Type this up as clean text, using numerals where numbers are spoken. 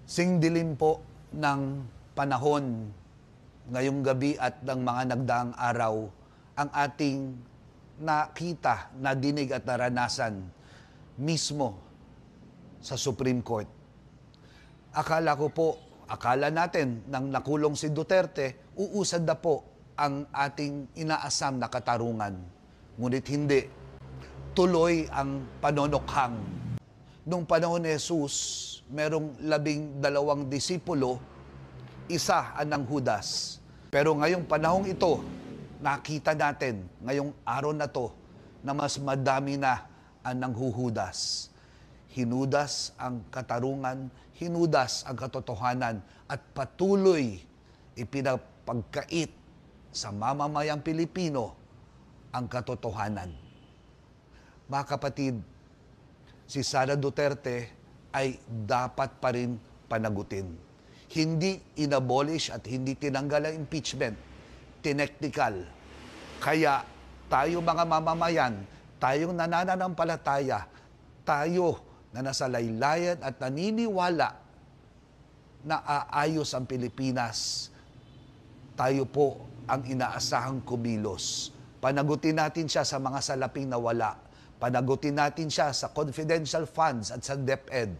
Singdilim po ng panahon ngayong gabi at ng mga nagdaang araw ang ating nakita, nadinig at naranasan mismo sa Supreme Court. Akala natin nang nakulong si Duterte, uusad na po ang ating inaasam na katarungan. Ngunit hindi. Tuloy ang panonokhang. Nung panahon ni Jesus, merong 12 disipulo, isa anang Judas. Pero ngayong panahong ito, nakita natin, ngayong araw na to, na mas madami na ang nanghuhudas. Hinudas ang katarungan, hinudas ang katotohanan, at patuloy ipinapagkait sa mamamayang Pilipino ang katotohanan. Mga kapatid, si Sara Duterte ay dapat pa rin panagutin. Hindi inabolish at hindi tinanggal ang impeachment. Tineknikal. Kaya tayo mga mamamayan, tayong nananampalataya, tayo na nasa laylayan at naniniwala na aayos ang Pilipinas, tayo po ang inaasahang kumilos. Panagutin natin siya sa mga salaping nawala. Panagutin natin siya sa confidential funds at sa DepEd.